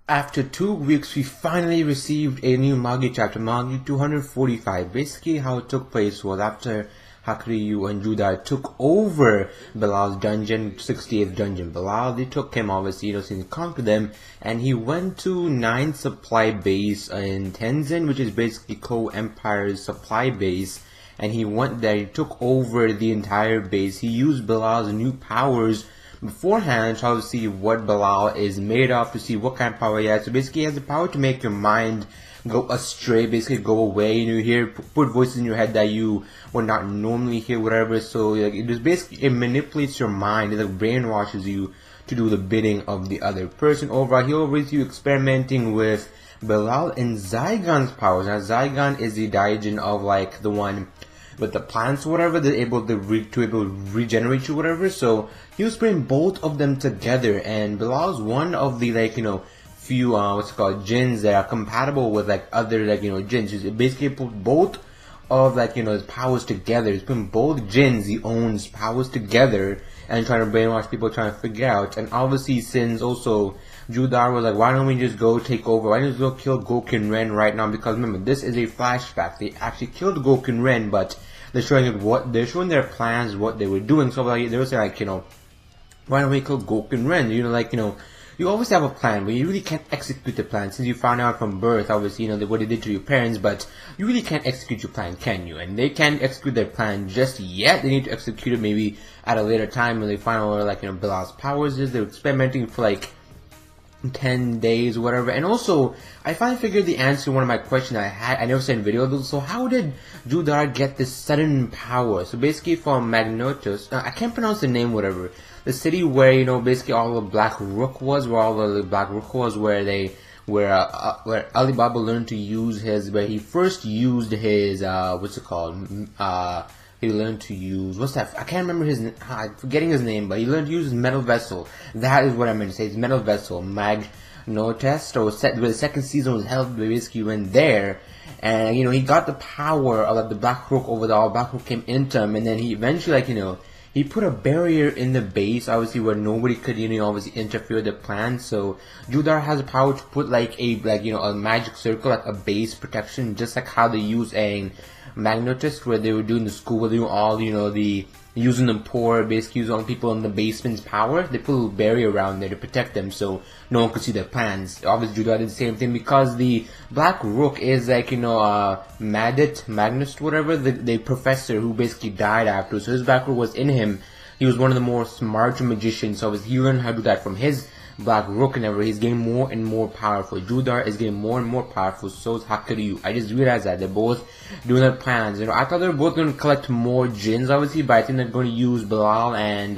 After 2 weeks, we finally received a new Magi chapter, Magi 245. Basically, how it took place was after Hakuryuu and Judar took over Bilal's dungeon, 68th dungeon. Bilal, they took him, obviously, since he conquered them, and he went to 9 supply base in Tenzin, which is basically Co-Empire's supply base. And he went there, he took over the entire base. He used Bilal's new powers beforehand, try to see what Bilal is made of, to see what kind of power he has. So basically, he has the power to make your mind go astray, basically go away. You hear, put voices in your head that you would not normally hear, whatever. So like, it is basically, it manipulates your mind. It like brainwashes you to do the bidding of the other person. Overall, he always you experimenting with Bilal and Zygon's powers. Now, Zygon is the Daijin of like the one with the plants or whatever, they're able to regenerate you, whatever. So he was putting both of them together, and Bilal's one of the few jinns that are compatible with other jinns. He basically put both of his powers together. He's putting both jinns he owns powers together and trying to brainwash people, trying to figure out. And obviously, since also Judar was like, why don't we just go take over? Why don't we just go kill Gouken Ren right now? Because remember, this is a flashback. They actually killed Gouken Ren, but they're showing their plans, what they were doing. So they were saying why don't we kill Gouken Ren? You always have a plan, but you really can't execute the plan. Since you found out from birth, obviously, what they did to your parents, but you really can't execute your plan, can you? And they can't execute their plan just yet. They need to execute it maybe at a later time when they find out what Bilal's powers is. They're experimenting for 10 days, whatever. And also, I finally figured the answer to one of my questions I had. I never said in video. So how did Judar get this sudden power? So basically from Magnotos, I can't pronounce the name, whatever. The city where, basically all the Black Rook was, where Alibaba learned to use where he first used his, he learned to use, I can't remember I'm forgetting his name, but he learned to use his metal vessel. That is what I meant to say, his metal vessel, Magnotest, where the second season was held, basically went there, and, he got the power of the Black Rook over all. Black Rook came into him, and then he eventually, he put a barrier in the base, obviously, where nobody could, obviously interfere with the plan. So Judar has the power to put a magic circle, a base protection, just like how they use a Magnotist, where they were doing the school, where they were all, using the poor, basically using all the people in the basement's power. They put a little barrier around there to protect them, so no one could see their plans. Obviously, Judar did the same thing, because the Black Rook is Magnus, whatever, the professor who basically died after. So his Black Rook was in him. He was one of the more smarter magicians, so he learned how to do that from his Black Rook and everything. He's getting more and more powerful. Judar is getting more and more powerful, so is Hakuryuu. I just realized that. They're both doing their plans. I thought they were both going to collect more jinns, obviously, but I think they're going to use Bilal and,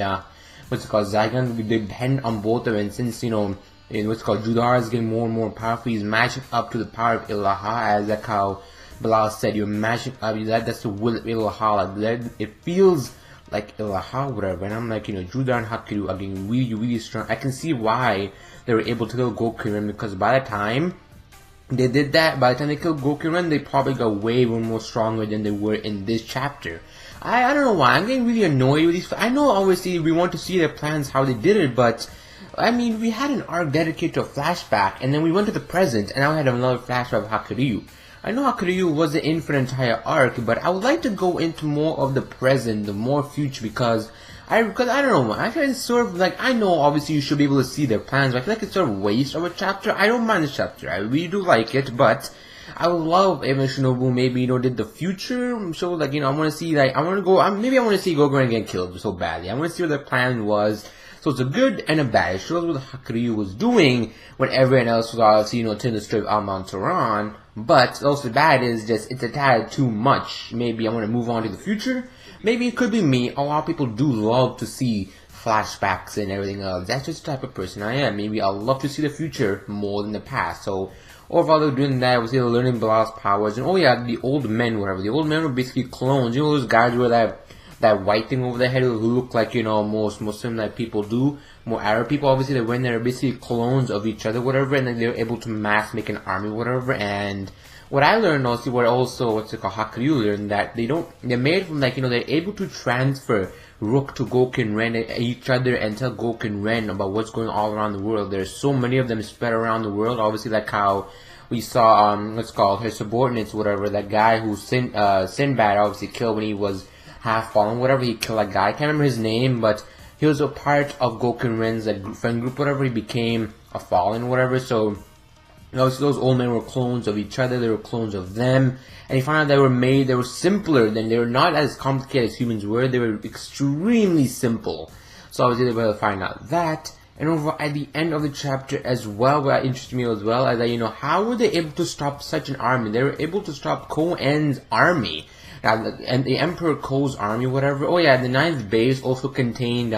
Zygon. They depend on both of them, and since, Judar is getting more and more powerful. He's matching up to the power of Ilaha, as like how Bilal said, you're matching up, that's the will of Ilaha. It feels like Ilaha, whatever, and I'm Judar and Hakuryuu are getting really, really strong. I can see why they were able to kill Gouken Ren, because by the time they did that, by the time they killed Gouken Ren, they probably got way more stronger than they were in this chapter. I don't know why, I'm getting really annoyed with these. I know, obviously, we want to see their plans, how they did it, but we had an arc dedicated to a flashback, and then we went to the present, and now we had another flashback of Hakuryuu. I know Hakuryuu wasn't in for the entire arc, but I would like to go into more of the present, the more future, because I don't know, I feel it's sort of I know obviously you should be able to see their plans, but I feel like it's sort of a waste of a chapter. I don't mind this chapter, I really do like it, but I would love if Shinobu maybe, did the future, so I want to see, I want to go, maybe I want to see Gouken get killed so badly. I want to see what their plan was. So it's a good and a bad. It shows what Hakuryuu was doing when everyone else was obviously, to the strip of Mount Tehran. But also bad is just, it's a tad too much. Maybe I want to move on to the future. Maybe it could be me. A lot of people do love to see flashbacks and everything else. That's just the type of person I am. Maybe I'll love to see the future more than the past. So overall, they're doing that. We're still learning Bilal's powers. And oh yeah, the old men, whatever. The old men were basically clones. Those guys were that white thing over their head who look like, most Muslim people do, more Arab people, obviously, when they're basically clones of each other, whatever, and then they're able to mass make an army, whatever, and what I learned also, what also what's it called, Hakuryuu learned, that they're made from like, they're able to transfer Rook to Goken Ren each other and tell Goken Ren about what's going all around the world. There's so many of them spread around the world. Obviously, like how we saw what's called her subordinates, whatever, that guy who Sinbad obviously killed when he was half fallen, whatever, he killed that guy. I can't remember his name, but he was a part of Goken Ren's friend group, whatever. He became a fallen, whatever. So obviously those old men were clones of each other, they were clones of them, and he found out they were simpler, they were not as complicated as humans were, they were extremely simple. So obviously they were able to find out that, and over at the end of the chapter as well, what interested me as well, is that, how were they able to stop such an army? They were able to stop Ko-En's army, and the Emperor Ko's army, whatever. Oh yeah, the 9th base also contained,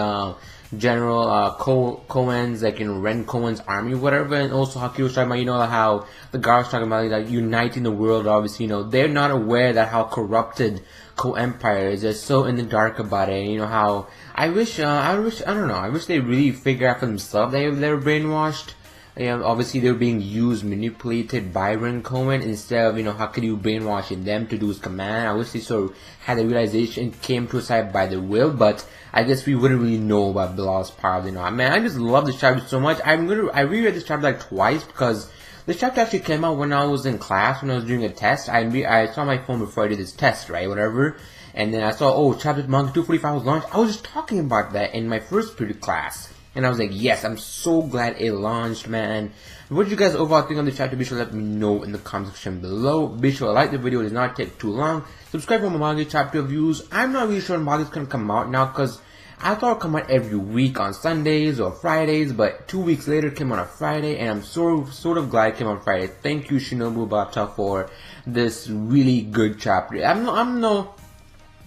General Ko-En's, Ren Ko-En's army, whatever, and also Hakuryuu was talking about, how the guard was talking about, like, uniting the world, obviously, they're not aware that how corrupted Ko-Empire is, they're so in the dark about it, and how, I wish they really figure out for themselves that they were brainwashed. Obviously they were being used, manipulated by Ren Ko-En instead of, Hakuryuu brainwashing them to do his command. I wish they sort of had the realization, came to a side by their will, but I guess we wouldn't really know about Bilal's powers, Man, I just love this chapter so much. I reread this chapter like twice because this chapter actually came out when I was in class, when I was doing a test. I saw my phone before I did this test, right, whatever. And then I saw, chapter Manga 245 was launched. I was just talking about that in my first period class. And I was like, yes, I'm so glad it launched, man. What did you guys overall think on the chapter? Be sure to let me know in the comment section below. Be sure to like the video, it does not take too long. Subscribe for my Magi chapter reviews. I'm not really sure when Magi's gonna come out now, because I thought it would come out every week on Sundays or Fridays, but 2 weeks later it came on a Friday, and I'm sort of glad it came on Friday. Thank you, Shinobu Bata, for this really good chapter.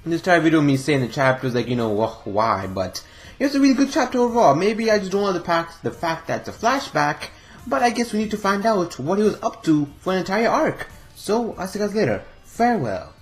This entire video me saying the chapter is like, why, but it's a really good chapter overall. Maybe I just don't like the fact that it's a flashback, but I guess we need to find out what he was up to for an entire arc. So, I'll see you guys later. Farewell.